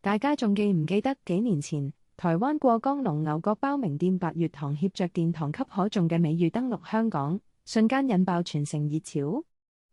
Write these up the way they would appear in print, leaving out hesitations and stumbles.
大家仲記唔記得幾年前，台灣過江龍牛角包名店八月堂挾着殿堂級可頌嘅美譽登陸香港，瞬間引爆全城熱潮？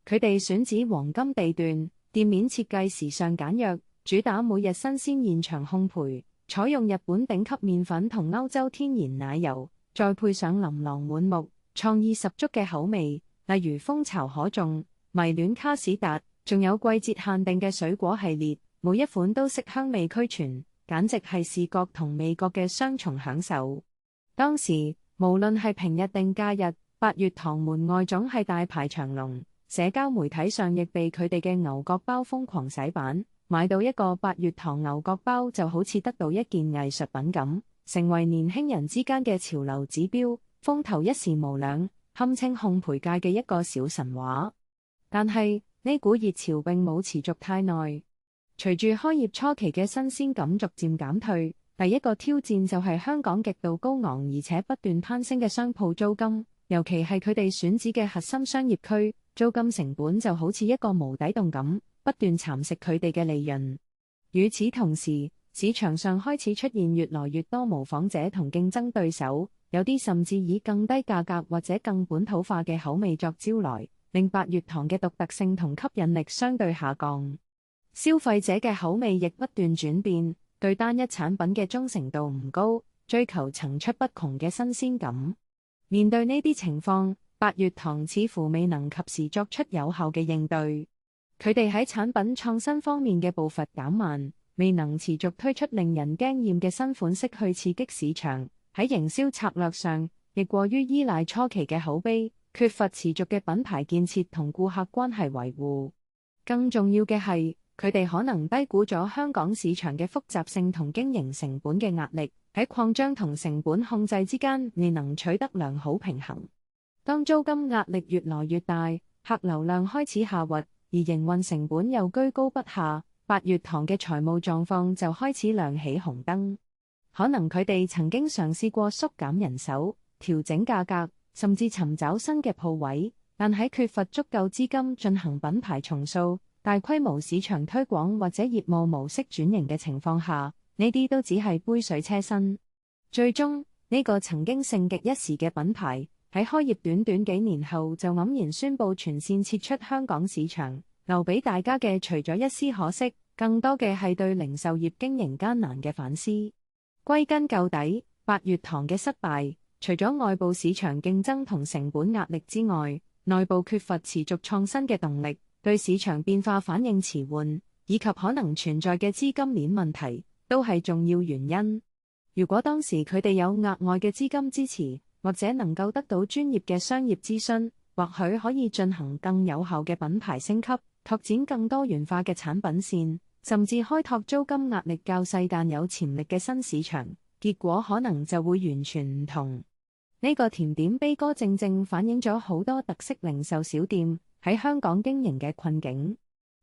佢哋選址黃金地段，店面設計時尚簡約，主打每日新鮮現場烘焙，採用日本頂級麵粉同歐洲天然奶油，再配上琳琅滿目、創意十足嘅口味，例如蜂巢可頌、迷戀卡士達，仲有季節限定嘅水果系列，每一款都色香味俱全，簡直係視覺同味覺嘅雙重享受。當時無論係平日定假日，八月堂門外總係大排長龍，社交媒體上亦被佢哋嘅牛角包瘋狂洗版，買到一個八月堂牛角包就好似得到一件藝術品咁，成為年輕人之間嘅潮流指標，風頭一時無兩，堪稱烘焙界嘅一個小神話。但係呢股熱潮並冇持續太耐，隨住開業初期嘅新鮮感逐漸減退，第一個挑戰就係香港極度高昂而且不斷攀升嘅商鋪租金，尤其係佢哋選址嘅核心商業區，租金成本就好似一個無底洞咁，不斷蠶食佢哋嘅利潤。與此同時，市場上開始出現越來越多模仿者同競爭對手，有啲甚至以更低價格或者更本土化嘅口味作招來，令八月堂嘅獨特性同吸引力相對下降。消費者嘅口味亦不斷轉變，對單一產品嘅忠誠度唔高，追求層出不窮嘅新鮮感。面對呢啲情況，八月堂似乎未能及時作出有效嘅應對。佢哋喺產品創新方面嘅步伐減慢，未能持續推出令人驚豔嘅新款式去刺激市場。喺營銷策略上，亦過於依賴初期嘅口碑，缺乏持續嘅品牌建設同顧客關係維護。更重要嘅係，佢哋可能低估咗香港市場嘅複雜性同經營成本嘅壓力，喺擴張同成本控制之間未能取得良好平衡。當租金壓力越來越大，客流量開始下滑，而營運成本又居高不下，八月堂嘅財務狀況就開始亮起紅燈。可能佢哋曾經嘗試過縮減人手、調整價格，甚至尋找新嘅鋪位，但喺缺乏足夠資金進行品牌重塑、大規模市場推廣或者業務模式轉型嘅情況下，呢啲都只係杯水車薪。最終，呢個曾經盛極一時嘅品牌，喺開業短短幾年後就黯然宣布全線撤出香港市場，留俾大家嘅除咗一絲可惜，更多嘅係對零售業經營艱難嘅反思。歸根究底，八月堂嘅失敗，除咗外部市場競爭同成本壓力之外，內部缺乏持續創新嘅動力，對市場變化反應遲緩，以及可能存在嘅資金鏈問題，都係重要原因。如果當時佢哋有額外嘅資金支持，或者能夠得到專業嘅商業諮詢，或許可以進行更有效嘅品牌升級，拓展更多元化嘅產品線，甚至開拓租金壓力較細但有潛力嘅新市場，結果可能就會完全唔同。呢個甜點悲歌正正反映咗好多特色零售小店喺香港經營嘅困境。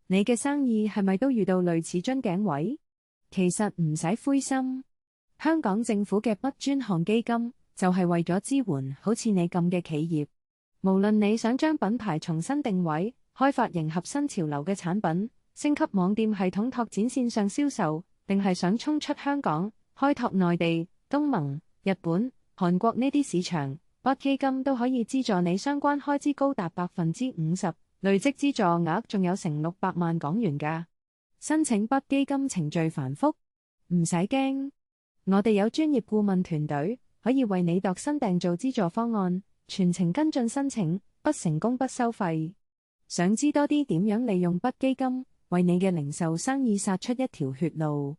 你嘅生意係咪都遇到類似樽頸位？其實唔使灰心，香港政府嘅 BUD 專項基金就係為咗支援好似你咁嘅企業。無論你想將品牌重新定位，開發迎合新潮流嘅產品，升級網店系統拓展線上銷售，定係想衝出香港，開拓內地、東盟、日本、韓國呢啲市場，BUD基金都可以資助你相關開支高達 50%， 累積資助額仲有成600萬港元㗎。申請 BUD基金程序繁複，唔使驚，我哋有專業顧問團隊，可以為你度身訂造資助方案，全程跟進申請，不成功不收費。想知多啲點樣利用BUD基金，為你嘅零售生意殺出一條血路？